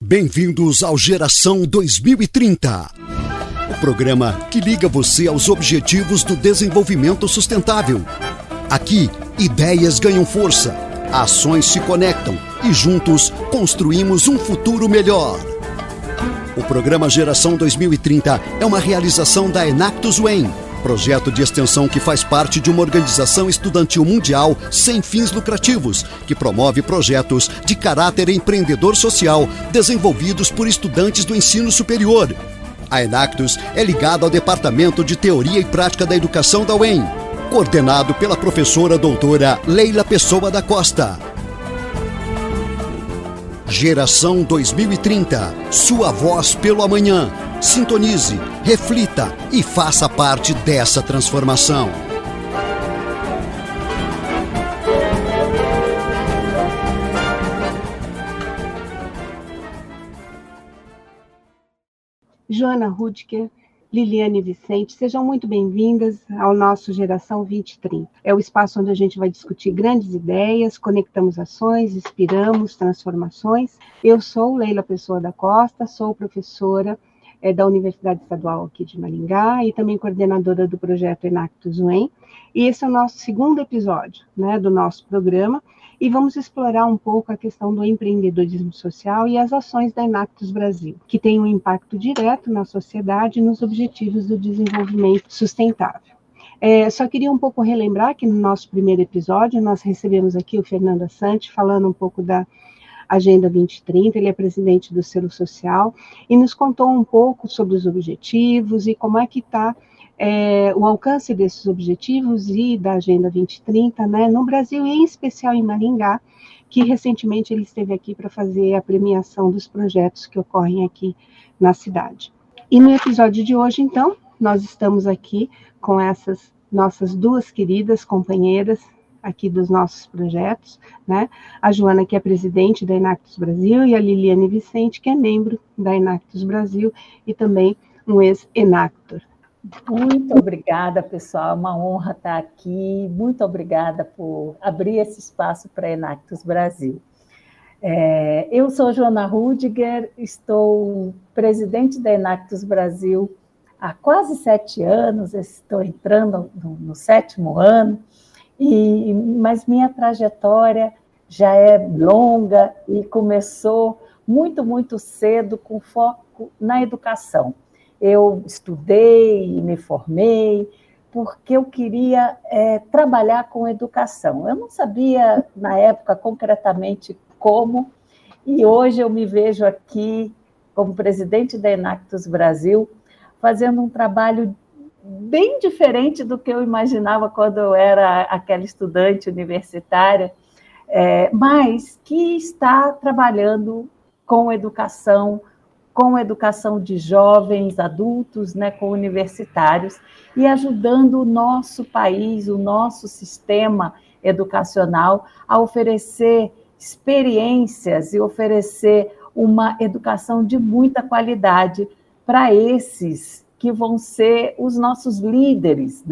Bem-vindos ao Geração 2030, o programa que liga você aos objetivos do desenvolvimento sustentável. Aqui, ideias ganham força, ações se conectam e juntos construímos um futuro melhor. O programa Geração 2030 é uma realização da Enactus UEM, projeto de extensão que faz parte de uma organização estudantil mundial sem fins lucrativos, que promove projetos de caráter empreendedor social desenvolvidos por estudantes do ensino superior. A Enactus é ligada ao Departamento de Teoria e Prática da Educação da UEM, coordenado pela professora doutora Leila Pessoa da Costa. Geração 2030, sua voz pelo amanhã. Sintonize, reflita e faça parte dessa transformação. Joana Rudker, Liliane Vicente, sejam muito bem-vindas ao nosso Geração 2030. É o espaço onde a gente vai discutir grandes ideias, conectamos ações, inspiramos transformações. Eu sou Leila Pessoa da Costa, sou professora da Universidade Estadual aqui de Maringá e também coordenadora do projeto Enactus UEM. E esse é o nosso segundo episódio, do nosso programa, e vamos explorar um pouco a questão do empreendedorismo social e as ações da Enactus Brasil, que tem um impacto direto na sociedade e nos objetivos do desenvolvimento sustentável. Só queria um pouco relembrar que no nosso primeiro episódio nós recebemos aqui o Fernando Assante falando um pouco da Agenda 2030, ele é presidente do Selo Social, e nos contou um pouco sobre os objetivos e como é que está o alcance desses objetivos e da Agenda 2030, no Brasil e em especial em Maringá, que recentemente ele esteve aqui para fazer a premiação dos projetos que ocorrem aqui na cidade. E no episódio de hoje, então, nós estamos aqui com essas nossas duas queridas companheiras aqui dos nossos projetos, a Joana, que é presidente da Enactus Brasil, e a Liliane Vicente, que é membro da Enactus Brasil e também um ex-Enactor. Muito obrigada, pessoal, é uma honra estar aqui, muito obrigada por abrir esse espaço para a Enactus Brasil. Eu sou Joana Rudger, estou presidente da Enactus Brasil há quase 7 anos, estou entrando no 7º ano, mas minha trajetória já é longa e começou muito, muito cedo com foco na educação. Eu estudei e me formei porque eu queria trabalhar com educação. Eu não sabia, na época, concretamente como, e hoje eu me vejo aqui como presidente da Enactus Brasil, fazendo um trabalho bem diferente do que eu imaginava quando eu era aquela estudante universitária, mas que está trabalhando com educação de jovens, adultos, com universitários, e ajudando o nosso país, o nosso sistema educacional a oferecer experiências e oferecer uma educação de muita qualidade para esses que vão ser os nossos líderes,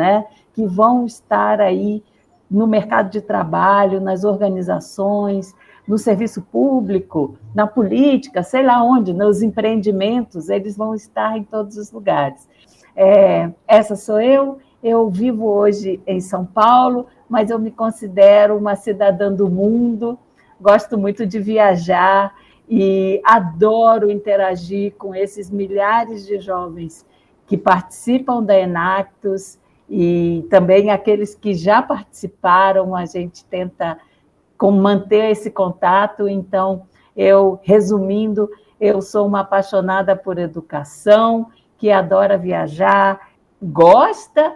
que vão estar aí no mercado de trabalho, nas organizações, no serviço público, na política, sei lá onde, nos empreendimentos, eles vão estar em todos os lugares. Essa sou eu vivo hoje em São Paulo, mas eu me considero uma cidadã do mundo, gosto muito de viajar e adoro interagir com esses milhares de jovens que participam da Enactus e também aqueles que já participaram, a gente tenta manter esse contato. Então, resumindo, eu sou uma apaixonada por educação, que adora viajar, gosta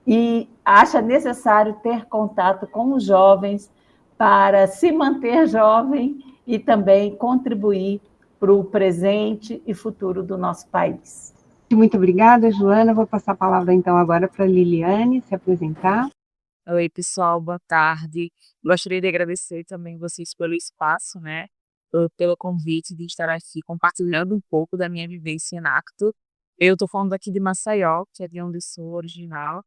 e acha necessário ter contato com os jovens para se manter jovem e também contribuir para o presente e futuro do nosso país. Muito obrigada, Joana. Vou passar a palavra, então, agora para a Liliane se apresentar. Oi, pessoal, boa tarde. Gostaria de agradecer também vocês pelo espaço, pelo convite de estar aqui compartilhando um pouco da minha vivência em Enactus. Eu estou falando aqui de Maceió, que é de onde eu sou original.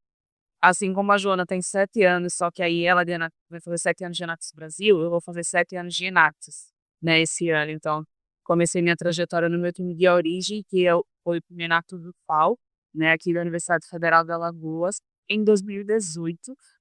Assim como a Joana tem 7 anos, só que aí ela vai fazer 7 anos de Enactus Brasil, eu vou fazer 7 anos de Enactus, esse ano. Então, Comecei minha trajetória no meu time de origem, que foi o primeiro Enactus do FAO, né, aqui da Universidade Federal de Alagoas, em 2018.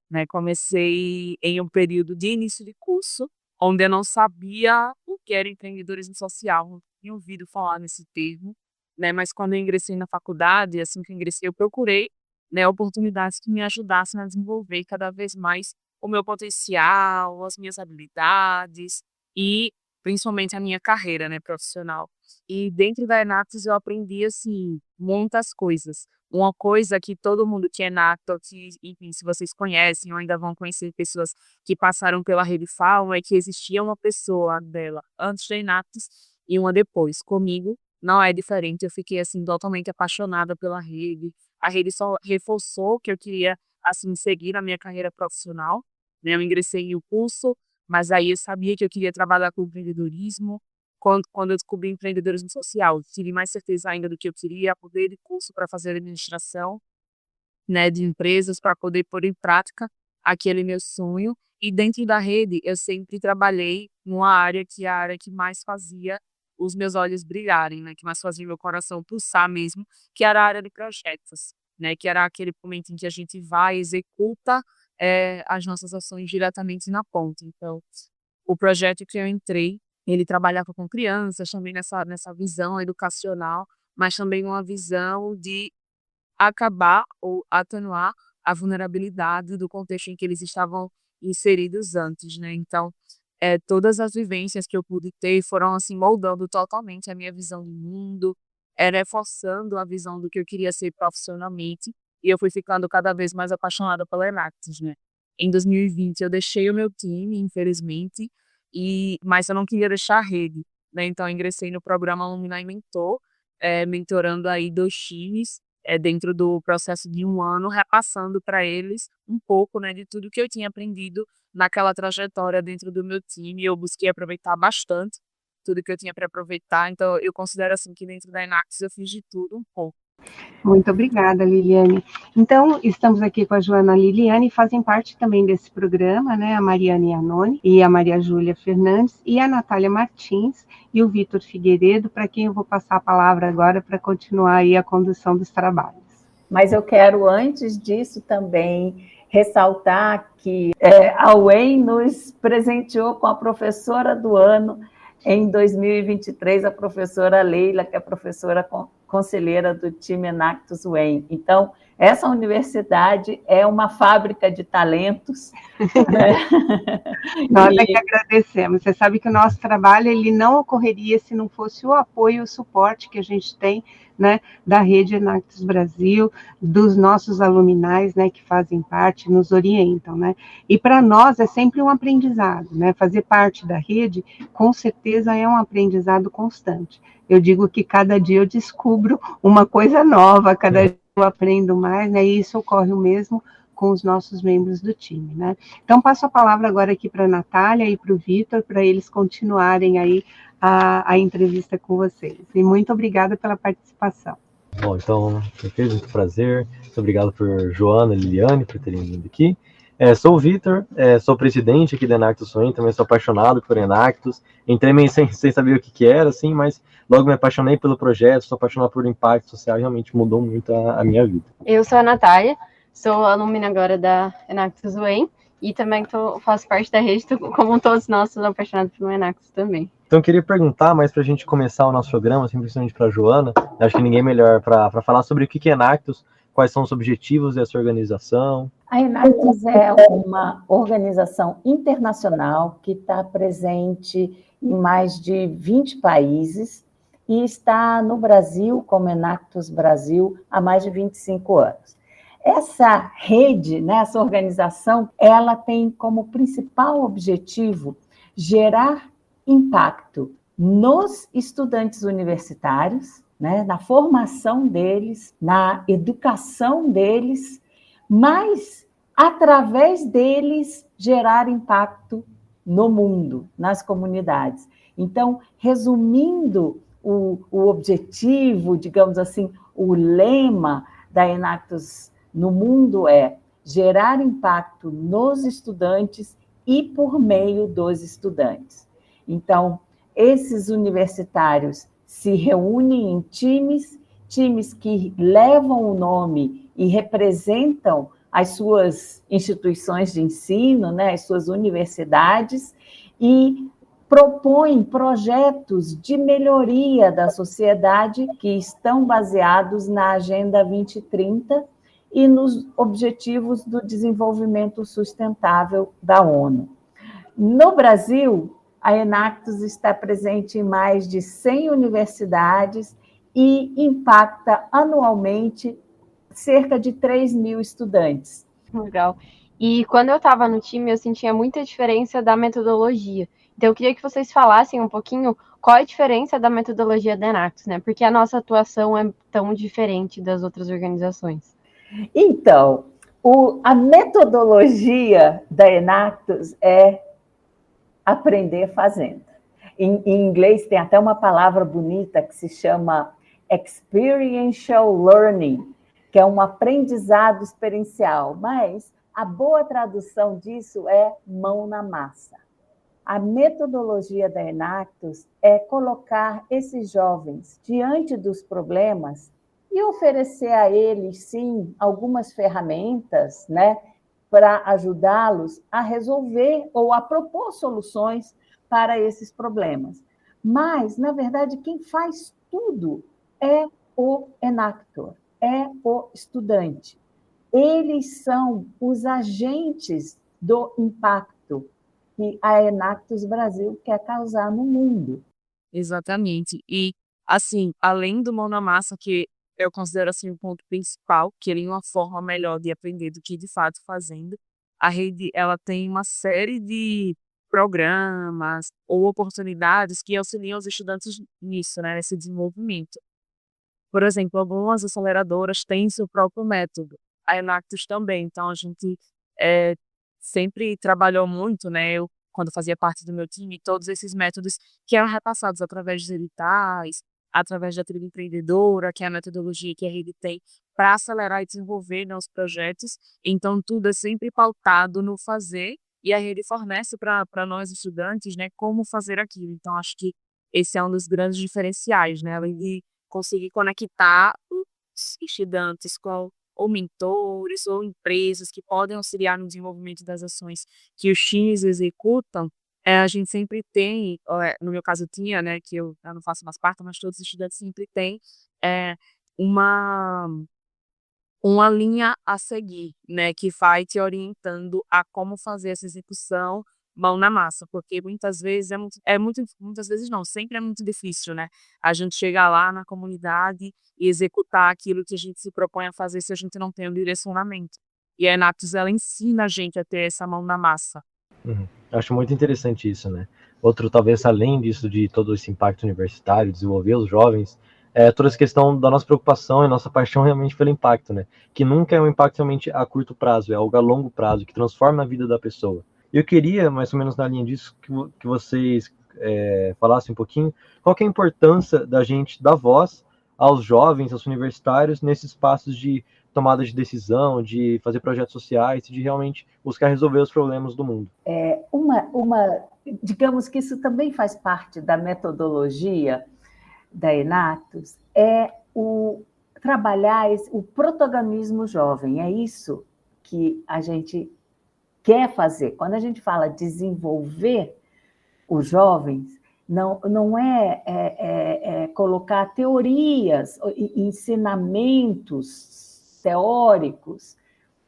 Né, comecei em um período de início de curso, onde eu não sabia o que era empreendedorismo social, não tinha ouvido falar nesse termo, né, mas quando eu ingressei na faculdade, assim que eu ingressei, eu procurei, né, oportunidades que me ajudassem a desenvolver cada vez mais o meu potencial, as minhas habilidades e principalmente a minha carreira, né, profissional. E dentro da Enactus eu aprendi, assim, muitas coisas. Uma coisa que todo mundo que é Enactus, que, enfim, se vocês conhecem ou ainda vão conhecer pessoas que passaram pela rede falam, é que existia uma pessoa dela antes da Enactus e uma depois. Comigo não é diferente, eu fiquei, assim, totalmente apaixonada pela rede. A rede só reforçou que eu queria, assim, seguir a minha carreira profissional, né, eu ingressei em um curso, mas aí eu sabia que eu queria trabalhar com empreendedorismo. Quando eu descobri empreendedorismo social, tive mais certeza ainda do que eu queria, poder de curso para fazer administração, né, de empresas, para poder pôr em prática aquele meu sonho. E dentro da rede, eu sempre trabalhei numa área que é a área que mais fazia os meus olhos brilharem, né, que mais fazia meu coração pulsar mesmo, que era a área de projetos, né, que era aquele momento em que a gente vai, executa as nossas ações diretamente na ponta. Então, o projeto que eu entrei, ele trabalhava com crianças, também nessa visão educacional, mas também uma visão de acabar ou atenuar a vulnerabilidade do contexto em que eles estavam inseridos antes, né. Então, todas as vivências que eu pude ter foram, assim, moldando totalmente a minha visão de mundo, reforçando a visão do que eu queria ser profissionalmente, e eu fui ficando cada vez mais apaixonada pela Enactus, né. Em 2020 eu deixei o meu time, infelizmente, mas eu não queria deixar a rede, né, então eu ingressei no programa Alumni Mentor, mentorando aí 2 times, dentro do processo de 1 ano, repassando para eles um pouco, né, de tudo que eu tinha aprendido naquela trajetória dentro do meu time. Eu busquei aproveitar bastante tudo que eu tinha para aproveitar, então eu considero, assim, que dentro da Enactus eu fiz de tudo um pouco. Muito obrigada, Liliane. Então, estamos aqui com a Joana Liliane, fazem parte também desse programa, né, a Mariane Anoni e a Maria Júlia Fernandes e a Natália Martins e o Vitor Figueiredo, para quem eu vou passar a palavra agora para continuar aí a condução dos trabalhos. Mas eu quero, antes disso, também ressaltar que a UEM nos presenteou com a professora do ano em 2023, a professora Leila, que é professora conselheira do time Enactus UEM. Então, essa universidade é uma fábrica de talentos. Né? Nós é que agradecemos. Você sabe que o nosso trabalho ele não ocorreria se não fosse o apoio e o suporte que a gente tem, né, da Rede Enactus Brasil, dos nossos aluminais, né, que fazem parte, nos orientam, né? E para nós é sempre um aprendizado, né? Fazer parte da rede, com certeza, é um aprendizado constante. Eu digo que cada dia eu descubro uma coisa nova, cada dia eu aprendo mais, né? E isso ocorre o mesmo com os nossos membros do time, né? Então, passo a palavra agora aqui para a Natália e para o Vitor, para eles continuarem aí a entrevista com vocês. E muito obrigada pela participação. Bom, então, muito prazer. Muito obrigado por Joana e Liliane por terem vindo aqui. Sou o Vitor, sou presidente aqui da Enactus UEM, também sou apaixonado por Enactus. Entrei meio sem saber o que era, assim, mas logo me apaixonei pelo projeto, sou apaixonado por impacto social, realmente mudou muito a minha vida. Eu sou a Natália, sou alumna agora da Enactus UEM e também faço parte da rede, como todos nós, sou apaixonados pelo Enactus também. Então eu queria perguntar, mas para a gente começar o nosso programa, principalmente para a Joana, acho que ninguém melhor para falar sobre o que é Enactus, quais são os objetivos dessa organização. A Enactus é uma organização internacional que está presente em mais de 20 países e está no Brasil, como Enactus Brasil, há mais de 25 anos. Essa rede, né, essa organização, ela tem como principal objetivo gerar impacto nos estudantes universitários, né, na formação deles, na educação deles, mas, através deles, gerar impacto no mundo, nas comunidades. Então, resumindo o objetivo, digamos assim, o lema da Enactus no mundo é gerar impacto nos estudantes e por meio dos estudantes. Então, esses universitários se reúnem em times que levam o nome e representam as suas instituições de ensino, né, as suas universidades, e propõem projetos de melhoria da sociedade que estão baseados na Agenda 2030 e nos Objetivos do Desenvolvimento Sustentável da ONU. No Brasil, a Enactus está presente em mais de 100 universidades e impacta anualmente cerca de 3.000 estudantes. Legal. E quando eu estava no time, eu sentia muita diferença da metodologia. Então, eu queria que vocês falassem um pouquinho qual é a diferença da metodologia da Enactus, né? Porque a nossa atuação é tão diferente das outras organizações. Então, a metodologia da Enactus é aprender fazendo. Em inglês tem até uma palavra bonita que se chama experiential learning, que é um aprendizado experiencial, mas a boa tradução disso é mão na massa. A metodologia da Enactus é colocar esses jovens diante dos problemas e oferecer a eles, sim, algumas ferramentas, né, para ajudá-los a resolver ou a propor soluções para esses problemas. Mas, na verdade, quem faz tudo é o Enactor, é o estudante. Eles são os agentes do impacto que a Enactus Brasil quer causar no mundo. Exatamente. E, assim, além do mão na massa, que eu considero assim o ponto principal, que ele é uma forma melhor de aprender do que de fato fazendo, a rede ela tem uma série de programas ou oportunidades que auxiliam os estudantes nisso, né, nesse desenvolvimento. Por exemplo, algumas aceleradoras têm seu próprio método, a Enactus também, então a gente sempre trabalhou muito, né, eu, quando fazia parte do meu time, todos esses métodos que eram repassados através dos editais, através da trilha empreendedora, que é a metodologia que a rede tem para acelerar e desenvolver, né, os projetos. Então, tudo é sempre pautado no fazer e a rede fornece para nós estudantes, né, como fazer aquilo. Então, acho que esse é um dos grandes diferenciais, né, além de conseguir conectar os estudantes com ou mentores ou empresas que podem auxiliar no desenvolvimento das ações que os times executam. A gente sempre tem, no meu caso tinha, né, que eu não faço mais parte, mas todos os estudantes sempre têm uma uma linha a seguir, né, que vai te orientando a como fazer essa execução mão na massa, porque muitas vezes muitas vezes não, sempre é muito difícil, né, a gente chegar lá na comunidade e executar aquilo que a gente se propõe a fazer se a gente não tem um direcionamento. E a Enactus, ela ensina a gente a ter essa mão na massa. Uhum. Acho muito interessante isso, né? Outro, talvez, além disso, de todo esse impacto universitário, desenvolver os jovens, toda essa questão da nossa preocupação e nossa paixão realmente pelo impacto, né? Que nunca é um impacto realmente a curto prazo, é algo a longo prazo, que transforma a vida da pessoa. E eu queria, mais ou menos na linha disso, que vocês falassem um pouquinho, qual que é a importância da gente dar voz aos jovens, aos universitários, nesses passos de tomada de decisão, de fazer projetos sociais, de realmente buscar resolver os problemas do mundo. Digamos que isso também faz parte da metodologia da Enactus, é o trabalhar o protagonismo jovem. É isso que a gente quer fazer. Quando a gente fala desenvolver os jovens, não é colocar teorias, ensinamentos teóricos,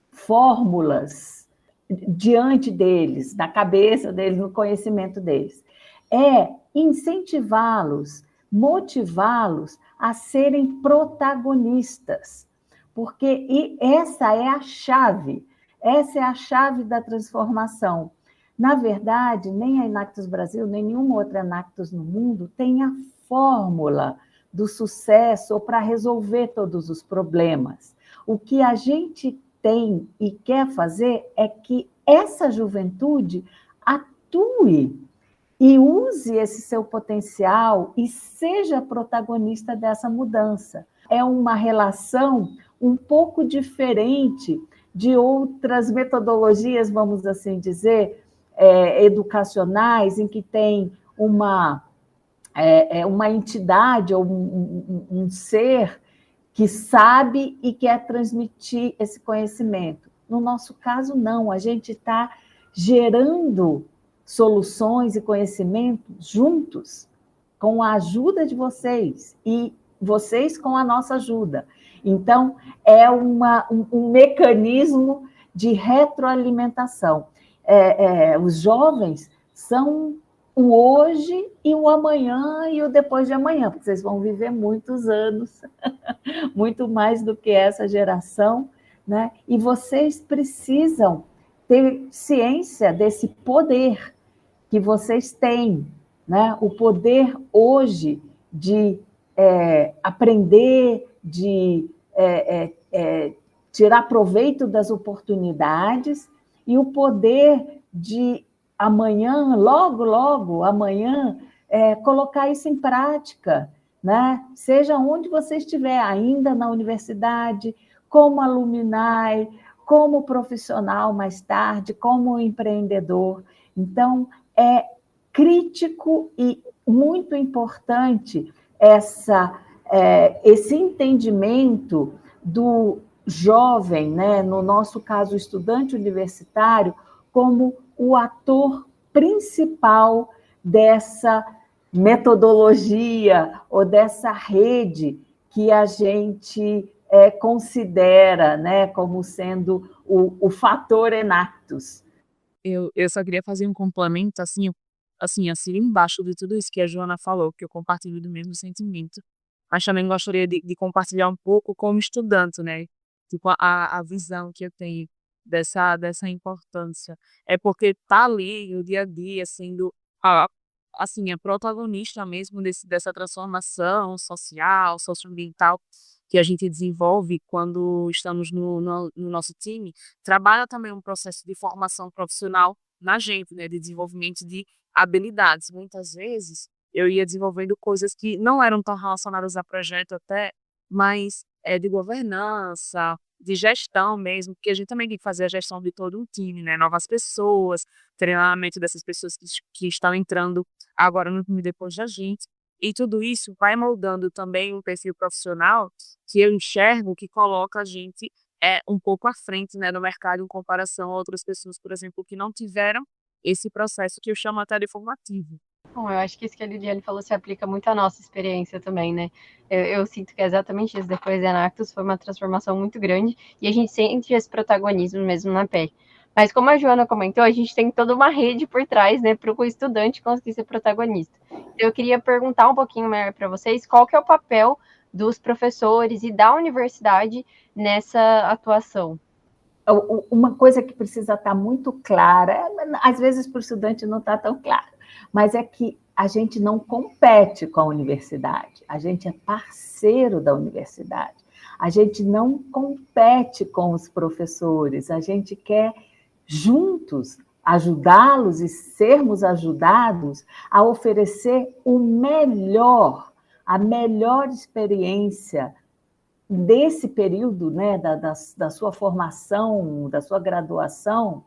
fórmulas diante deles, na cabeça deles, no conhecimento deles. É incentivá-los, motivá-los a serem protagonistas, porque essa é a chave da transformação. Na verdade, nem a Enactus Brasil, nem nenhuma outra Enactus no mundo tem a fórmula do sucesso para resolver todos os problemas. O que a gente tem e quer fazer é que essa juventude atue e use esse seu potencial e seja protagonista dessa mudança. É uma relação um pouco diferente de outras metodologias, vamos assim dizer, educacionais, em que tem uma uma entidade ou um ser que sabe e quer transmitir esse conhecimento. No nosso caso, não. A gente está gerando soluções e conhecimento juntos, com a ajuda de vocês e vocês com a nossa ajuda. Então, é um mecanismo de retroalimentação. Os jovens são o hoje e o amanhã e o depois de amanhã, porque vocês vão viver muitos anos, muito mais do que essa geração, né? E vocês precisam ter ciência desse poder que vocês têm, né? O poder hoje de aprender, de tirar proveito das oportunidades e o poder de amanhã, logo amanhã, colocar isso em prática, né? Seja onde você estiver, ainda na universidade, como alumni, como profissional mais tarde, como empreendedor. Então, é crítico e muito importante esse entendimento do jovem, né? No nosso caso, o estudante universitário, como o ator principal dessa metodologia ou dessa rede que a gente considera, né, como sendo o fator Enactus. Eu só queria fazer um complemento, assim, assina embaixo de tudo isso que a Joana falou, que eu compartilho do mesmo sentimento, mas também gostaria de compartilhar um pouco como estudante, né? Tipo, a visão que eu tenho dessa importância. É porque tá ali o dia a dia sendo, a protagonista mesmo dessa transformação social, socioambiental que a gente desenvolve quando estamos no nosso time, trabalha também um processo de formação profissional na gente, né, de desenvolvimento de habilidades. Muitas vezes eu ia desenvolvendo coisas que não eram tão relacionadas a projeto até, mas de governança, de gestão mesmo, porque a gente também tem que fazer a gestão de todo um time, né? Novas pessoas, treinamento dessas pessoas que estão entrando agora no time depois da gente. E tudo isso vai moldando também um perfil profissional que eu enxergo que coloca a gente um pouco à frente, né, no mercado em comparação a outras pessoas, por exemplo, que não tiveram esse processo que eu chamo até de formativo. Bom, eu acho que isso que a Liliane falou se aplica muito à nossa experiência também, né? Eu sinto que é exatamente isso. Depois da Enactus foi uma transformação muito grande e a gente sente esse protagonismo mesmo na pele. Mas como a Joana comentou, a gente tem toda uma rede por trás, né, para o estudante conseguir ser protagonista. Então, eu queria perguntar um pouquinho melhor para vocês qual que é o papel dos professores e da universidade nessa atuação. Uma coisa que precisa estar muito clara, às vezes para o estudante não está tão claro, mas é que a gente não compete com a universidade, a gente é parceiro da universidade, a gente não compete com os professores, a gente quer juntos ajudá-los e sermos ajudados a oferecer o melhor, a melhor experiência desse período, né, da sua formação, da sua graduação,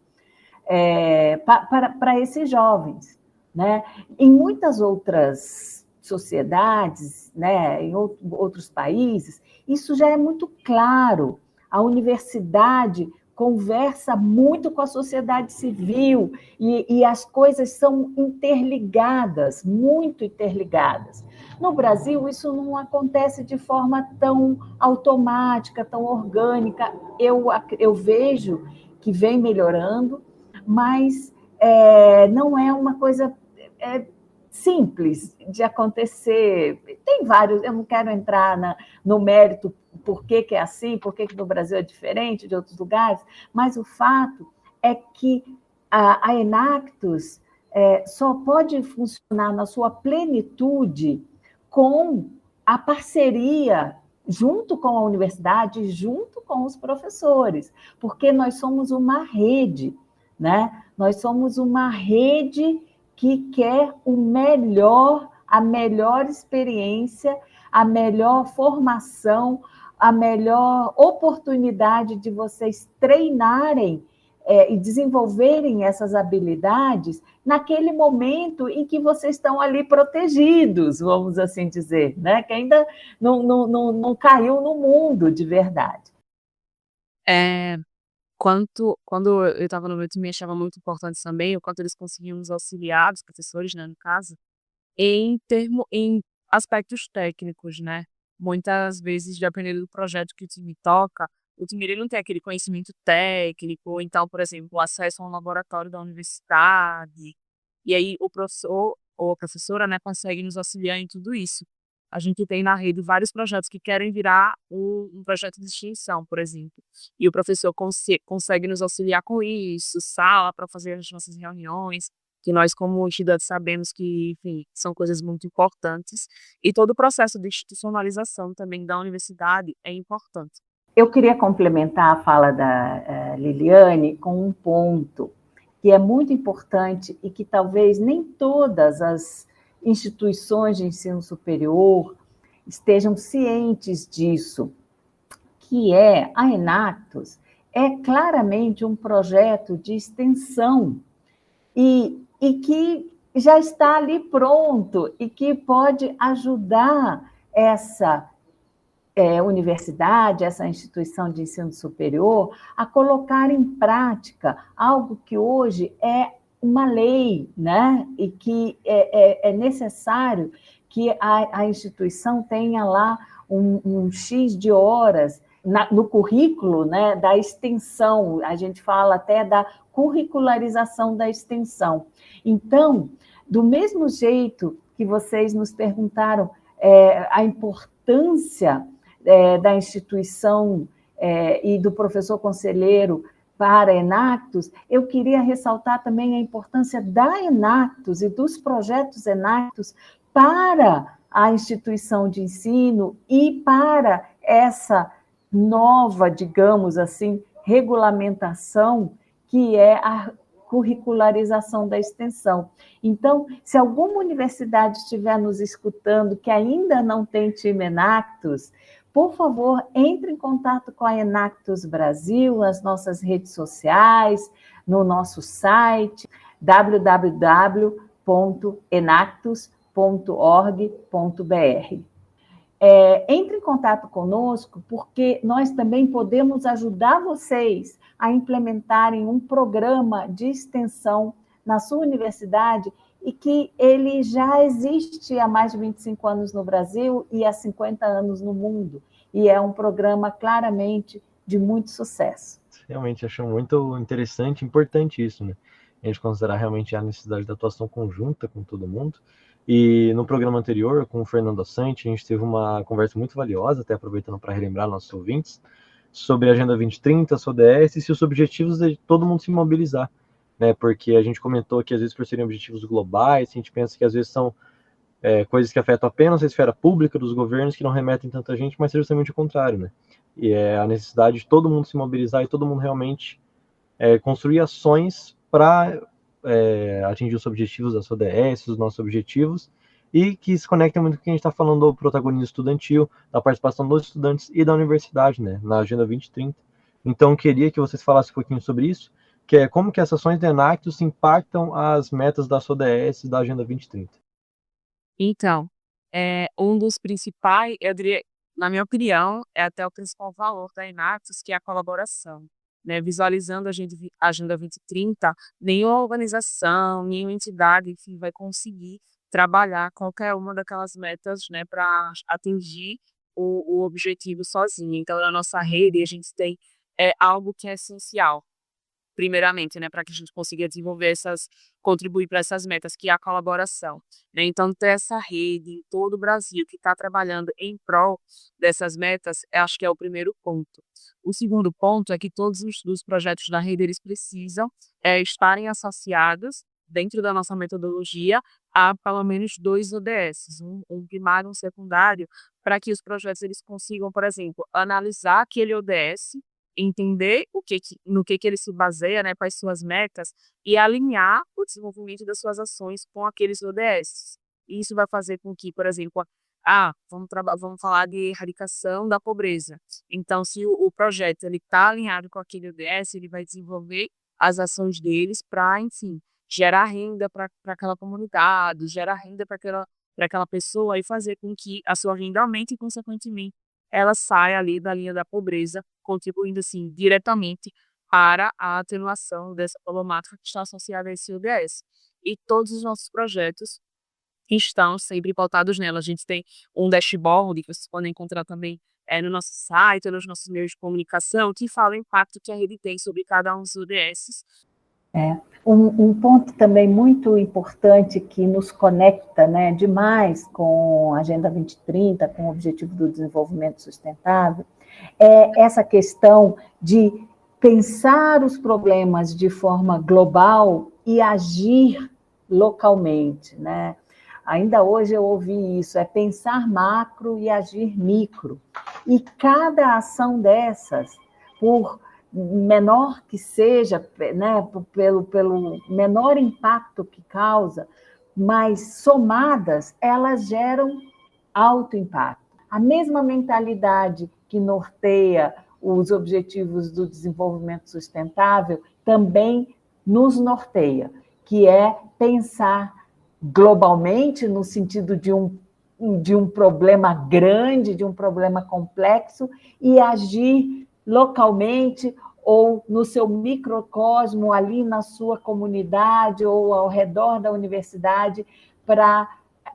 para esses jovens, né? Em muitas outras sociedades, né, em outros países, isso já é muito claro. A universidade conversa muito com a sociedade civil e as coisas são interligadas, muito interligadas. No Brasil, isso não acontece de forma tão automática, tão orgânica. Eu vejo que vem melhorando, mas não é uma coisa simples de acontecer. Tem vários, eu não quero entrar no mérito por que é assim, por que no Brasil é diferente de outros lugares, mas o fato é que a Enactus só pode funcionar na sua plenitude com a parceria junto com a universidade, junto com os professores, porque nós somos uma rede, né? Nós somos uma rede que quer o melhor, a melhor experiência, a melhor formação, a melhor oportunidade de vocês treinarem e desenvolverem essas habilidades naquele momento em que vocês estão ali protegidos, vamos assim dizer, né? Que ainda não caiu no mundo de verdade. É, quando eu estava no meu time, achava muito importante também o quanto eles conseguiam nos auxiliar, os professores, né, no caso, em aspectos técnicos, né? Muitas vezes, dependendo do projeto que o time toca, o time ele não tem aquele conhecimento técnico, ou então, por exemplo, o acesso a um laboratório da universidade. E aí o professor ou a professora, né, consegue nos auxiliar em tudo isso. A gente tem na rede vários projetos que querem virar um projeto de extensão, por exemplo. E o professor consegue nos auxiliar com isso, sala para fazer as nossas reuniões, que nós, como estudantes, sabemos que, enfim, são coisas muito importantes. E todo o processo de institucionalização também da universidade é importante. Eu queria complementar a fala da Liliane com um ponto que é muito importante e que talvez nem todas as instituições de ensino superior estejam cientes disso, que é a Enactus é claramente um projeto de extensão e que já está ali pronto e que pode ajudar essa universidade, essa instituição de ensino superior, a colocar em prática algo que hoje é uma lei, né? E que é necessário que a instituição tenha lá um X de horas no currículo, né, da extensão, a gente fala até da curricularização da extensão. Então, do mesmo jeito que vocês nos perguntaram a importância da instituição e do professor conselheiro para a Enactus, eu queria ressaltar também a importância da Enactus e dos projetos Enactus para a instituição de ensino e para essa nova, digamos assim, regulamentação que é a curricularização da extensão. Então, se alguma universidade estiver nos escutando que ainda não tem time Enactus, por favor, entre em contato com a Enactus Brasil, nas nossas redes sociais, no nosso site, www.enactus.org.br. Entre em contato conosco, porque nós também podemos ajudar vocês a implementarem um programa de extensão na sua universidade e que ele já existe há mais de 25 anos no Brasil e há 50 anos no mundo. E é um programa claramente de muito sucesso. Realmente acho muito interessante e importante isso, né? A gente considerar realmente a necessidade da atuação conjunta com todo mundo. E no programa anterior, com o Fernando Assante, a gente teve uma conversa muito valiosa, até aproveitando para relembrar nossos ouvintes, sobre a Agenda 2030, a ODS e os objetivos de todo mundo se mobilizar, né? Porque a gente comentou que às vezes por serem objetivos globais, a gente pensa que às vezes são coisas que afetam apenas a esfera pública dos governos, que não remetem tanta gente, mas é justamente o contrário, né? E é a necessidade de todo mundo se mobilizar e todo mundo realmente construir ações para atingir os objetivos da ODS, os nossos objetivos, e que se conecta muito com o que a gente está falando do protagonismo estudantil, da participação dos estudantes e da universidade, né, na Agenda 2030. Então, queria que vocês falassem um pouquinho sobre isso, que é como que essas ações da Enactus impactam as metas da ODS e da Agenda 2030. Então, um dos principais, eu diria, na minha opinião, é até o principal valor da Enactus, que é a colaboração, né? Visualizando a Agenda 2030, nenhuma organização, nenhuma entidade, enfim, vai conseguir trabalhar qualquer uma daquelas metas, né, para atingir o objetivo sozinha. Então, na nossa rede, a gente tem algo que é essencial, primeiramente, né, para que a gente consiga contribuir para essas metas, que é a colaboração, né? Então, ter essa rede em todo o Brasil que está trabalhando em prol dessas metas, eu acho que é o primeiro ponto. O segundo ponto é que todos os projetos da rede, eles precisam estarem associados, dentro da nossa metodologia, a pelo menos 2 ODS, um primário e um secundário, para que os projetos eles consigam, por exemplo, analisar aquele ODS, entender no que ele se baseia, né, quais suas metas, e alinhar o desenvolvimento das suas ações com aqueles ODS. E isso vai fazer com que, por exemplo, vamos falar de erradicação da pobreza. Então, se o projeto está alinhado com aquele ODS, ele vai desenvolver as ações deles para, enfim, gerar renda para aquela comunidade, gerar renda para aquela pessoa e fazer com que a sua renda aumente e, consequentemente, ela saia ali da linha da pobreza, contribuindo, assim, diretamente para a atenuação dessa problemática que está associada a esse ODS. E todos os nossos projetos estão sempre pautados nela. A gente tem um dashboard que vocês podem encontrar também no nosso site, nos nossos meios de comunicação, que fala o impacto que a rede tem sobre cada um dos ODS. Um ponto também muito importante que nos conecta, né, demais com a Agenda 2030, com o Objetivo do Desenvolvimento Sustentável, é essa questão de pensar os problemas de forma global e agir localmente, né? Ainda hoje eu ouvi isso, é pensar macro e agir micro. E cada ação dessas, por menor que seja, né, pelo menor impacto que causa, mas somadas, elas geram alto impacto. A mesma mentalidade que norteia os objetivos do desenvolvimento sustentável também nos norteia, que é pensar globalmente no sentido de um problema grande, de um problema complexo, e agir localmente ou no seu microcosmo, ali na sua comunidade ou ao redor da universidade, para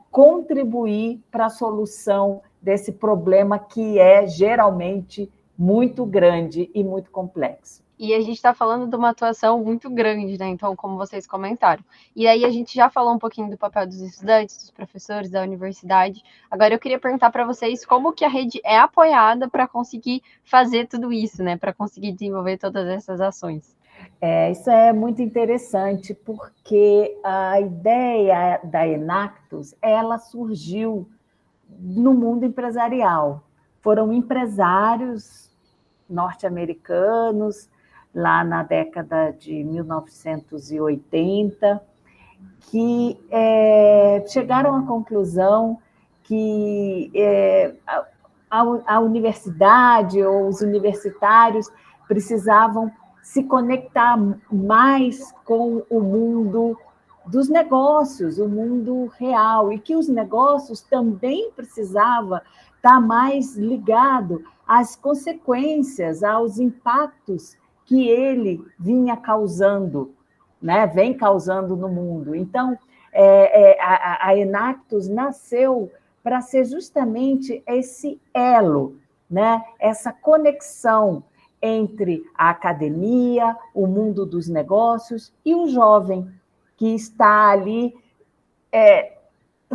contribuir para a solução desse problema que é geralmente muito grande e muito complexo. E a gente está falando de uma atuação muito grande, né? Então, como vocês comentaram. E aí a gente já falou um pouquinho do papel dos estudantes, dos professores, da universidade. Agora eu queria perguntar para vocês como que a rede é apoiada para conseguir fazer tudo isso, né? Para conseguir desenvolver todas essas ações. Isso é muito interessante, porque a ideia da Enactus, ela surgiu no mundo empresarial. Foram empresários norte-americanos, lá na década de 1980, que chegaram à conclusão que a universidade ou os universitários precisavam se conectar mais com o mundo dos negócios, o mundo real, e que os negócios também precisavam estar mais ligado às consequências, aos impactos que ele vinha causando, né? Vem causando no mundo. Então, a Enactus nasceu para ser justamente esse elo, né? Essa conexão entre a academia, o mundo dos negócios e o jovem, que está ali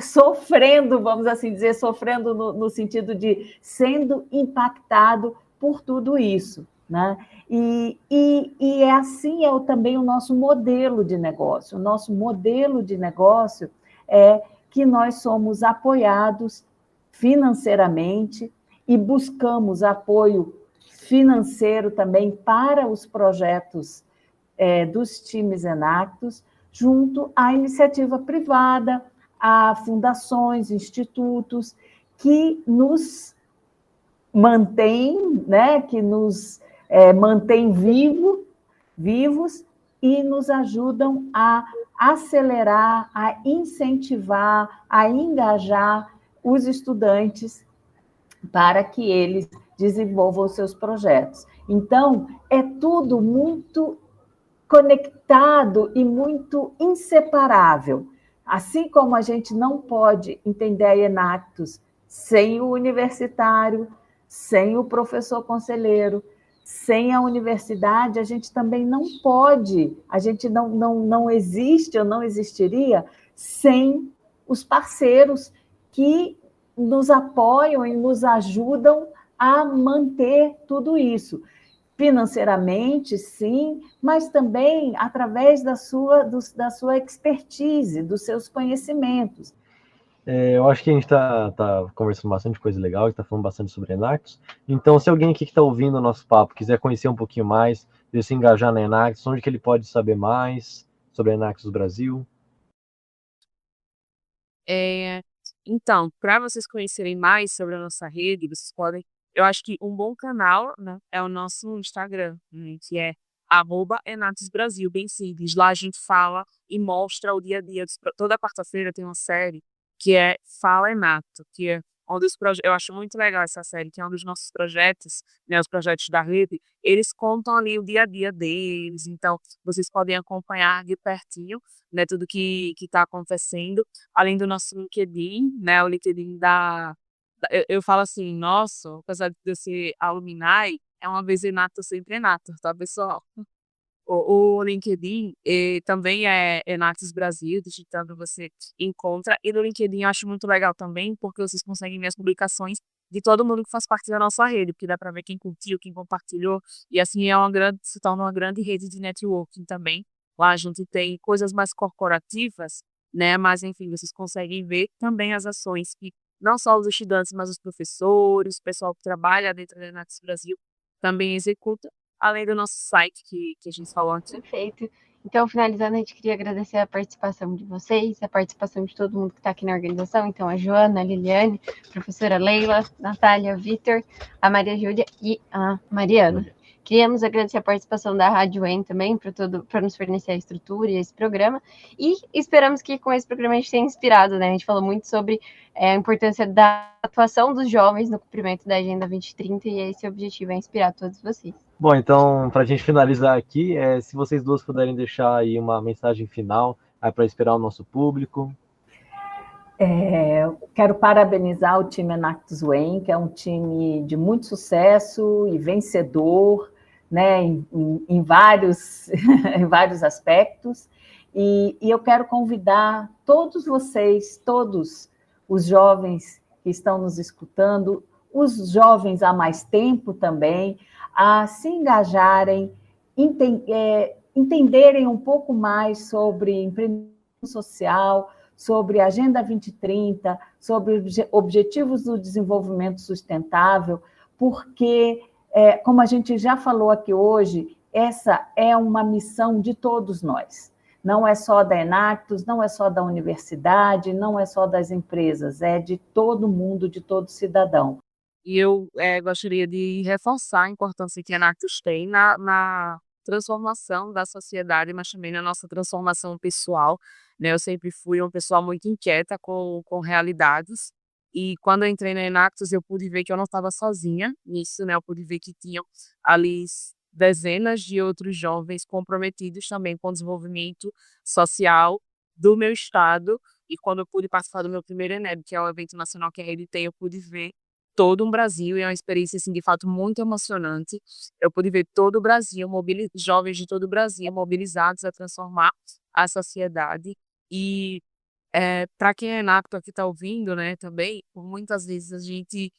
sofrendo, vamos assim dizer, sofrendo no sentido de sendo impactado por tudo isso, né? E assim é também o nosso modelo de negócio. O nosso modelo de negócio é que nós somos apoiados financeiramente e buscamos apoio financeiro também para os projetos dos times Enactus, junto à iniciativa privada, a fundações, institutos, que nos mantêm, né, que nos mantêm vivos e nos ajudam a acelerar, a incentivar, a engajar os estudantes para que eles desenvolvam os seus projetos. Então, é tudo muito conectado e muito inseparável. Assim como a gente não pode entender a Enactus sem o universitário, sem o professor conselheiro, sem a universidade, a gente também não pode, a gente não existe ou não existiria sem os parceiros que nos apoiam e nos ajudam a manter tudo isso. Financeiramente, sim, mas também através da sua expertise, dos seus conhecimentos. Eu acho que a gente está conversando bastante coisa legal, está falando bastante sobre Enactus. Então, se alguém aqui que está ouvindo o nosso papo quiser conhecer um pouquinho mais, se engajar na Enactus, onde que ele pode saber mais sobre a Enactus Brasil? Então, para vocês conhecerem mais sobre a nossa rede, vocês podem. Eu acho que um bom canal, né, é o nosso Instagram, né, que é @EnactusBrasil, bem simples. Lá a gente fala e mostra o dia a dia. Toda quarta-feira tem uma série que é Fala Enato, que é um dos eu acho muito legal essa série, que é um dos nossos projetos, né, os projetos da rede, eles contam ali o dia a dia deles, então vocês podem acompanhar de pertinho, né, tudo que está acontecendo, além do nosso LinkedIn, né, o LinkedIn eu falo assim, nossa, apesar de eu ser alumni, é uma vez Enato, sempre Enato, tá, pessoal? O LinkedIn também é Enatus Brasil, digitando você encontra. E no LinkedIn eu acho muito legal também, porque vocês conseguem ver as publicações de todo mundo que faz parte da nossa rede, porque dá para ver quem curtiu, quem compartilhou, e assim se torna uma grande rede de networking também. Lá a gente tem coisas mais corporativas, né? Mas enfim, vocês conseguem ver também as ações que não só os estudantes, mas os professores, o pessoal que trabalha dentro da Enatus Brasil também executa, além do nosso site que a gente falou antes. Perfeito. Então, finalizando, a gente queria agradecer a participação de vocês, a participação de todo mundo que está aqui na organização. Então, a Joana, a Liliane, a professora Leila, Natália, Vitor, a Maria Júlia e a Mariana. Queríamos agradecer a participação da Rádio EN também, para nos fornecer a estrutura e esse programa. E esperamos que com esse programa a gente tenha inspirado, né? A gente falou muito sobre a importância da atuação dos jovens no cumprimento da Agenda 2030 e esse objetivo é inspirar todos vocês. Bom, então, para a gente finalizar aqui, se vocês duas puderem deixar aí uma mensagem final para inspirar o nosso público. Quero parabenizar o time Enactus UEM, que é um time de muito sucesso e vencedor, né, em vários, em vários aspectos. E eu quero convidar todos vocês, todos os jovens que estão nos escutando, os jovens há mais tempo também, a se engajarem, entenderem um pouco mais sobre empreendedorismo social, sobre a Agenda 2030, sobre objetivos do desenvolvimento sustentável, porque, como a gente já falou aqui hoje, essa é uma missão de todos nós. Não é só da Enactus, não é só da universidade, não é só das empresas, é de todo mundo, de todo cidadão. E eu gostaria de reforçar a importância que a Enactus tem na transformação da sociedade, mas também na nossa transformação pessoal, né? Eu sempre fui uma pessoa muito inquieta com realidades, e quando eu entrei na Enactus, eu pude ver que eu não estava sozinha nisso, né? Eu pude ver que tinham ali dezenas de outros jovens comprometidos também com o desenvolvimento social do meu estado, e quando eu pude participar do meu primeiro ENEB, que é o evento nacional que a rede tem, eu pude ver todo um Brasil, e é uma experiência, assim, de fato, muito emocionante. Eu pude ver todo o Brasil, jovens de todo o Brasil mobilizados a transformar a sociedade. E para quem é Enactus aqui está ouvindo, né, também, muitas vezes a gente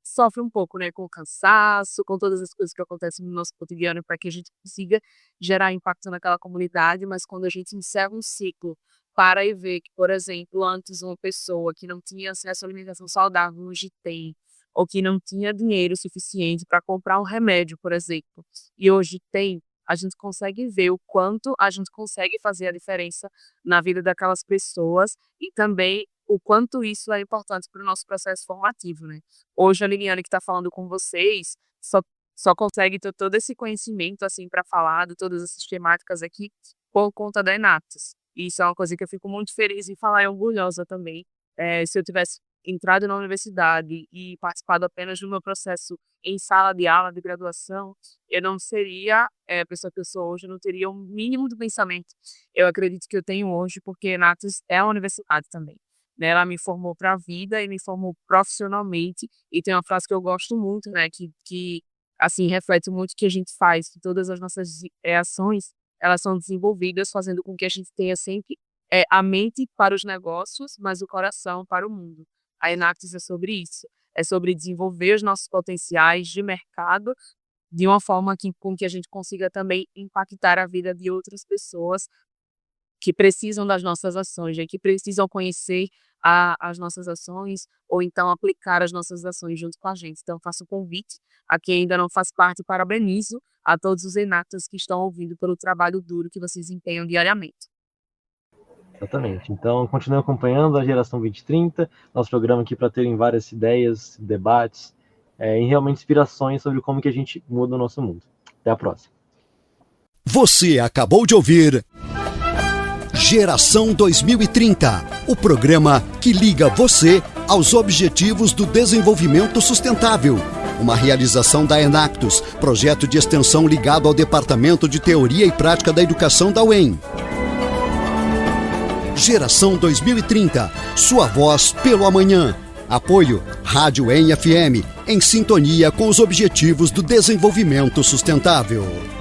sofre um pouco, né, com o cansaço, com todas as coisas que acontecem no nosso cotidiano, para que a gente consiga gerar impacto naquela comunidade, mas quando a gente encerra um ciclo para e ver que, por exemplo, antes uma pessoa que não tinha acesso à alimentação saudável hoje tem, ou que não tinha dinheiro suficiente para comprar um remédio, por exemplo, e hoje tem, a gente consegue ver o quanto a gente consegue fazer a diferença na vida daquelas pessoas e também o quanto isso é importante para o nosso processo formativo, né? Hoje a Liliane que está falando com vocês só consegue ter todo esse conhecimento assim para falar de todas essas temáticas aqui por conta da Enactus. E isso é uma coisa que eu fico muito feliz em falar e orgulhosa também. Se eu tivesse entrado na universidade e participado apenas do meu processo em sala de aula de graduação, eu não seria a pessoa que eu sou hoje, eu não teria o mínimo do pensamento. Eu acredito que eu tenho hoje, porque a Enactus é uma universidade também, né? Ela me formou para a vida e me formou profissionalmente, e tem uma frase que eu gosto muito, né, que assim, reflete muito o que a gente faz, que todas as nossas ações, elas são desenvolvidas fazendo com que a gente tenha sempre a mente para os negócios, mas o coração para o mundo. A Enactus é sobre isso, é sobre desenvolver os nossos potenciais de mercado de uma forma com que a gente consiga também impactar a vida de outras pessoas que precisam das nossas ações, que precisam conhecer as nossas ações ou então aplicar as nossas ações junto com a gente. Então, faço um convite a quem ainda não faz parte, parabenizo a todos os Enactus que estão ouvindo pelo trabalho duro que vocês empenham diariamente. Exatamente. Então, continue acompanhando a Geração 2030, nosso programa aqui para terem várias ideias, debates e realmente inspirações sobre como que a gente muda o nosso mundo. Até a próxima. Você acabou de ouvir Geração 2030, o programa que liga você aos Objetivos do Desenvolvimento Sustentável. Uma realização da Enactus, projeto de extensão ligado ao Departamento de Teoria e Prática da Educação da UEM. Geração 2030, sua voz pelo amanhã. Apoio Rádio UEM FM, em sintonia com os Objetivos do Desenvolvimento Sustentável.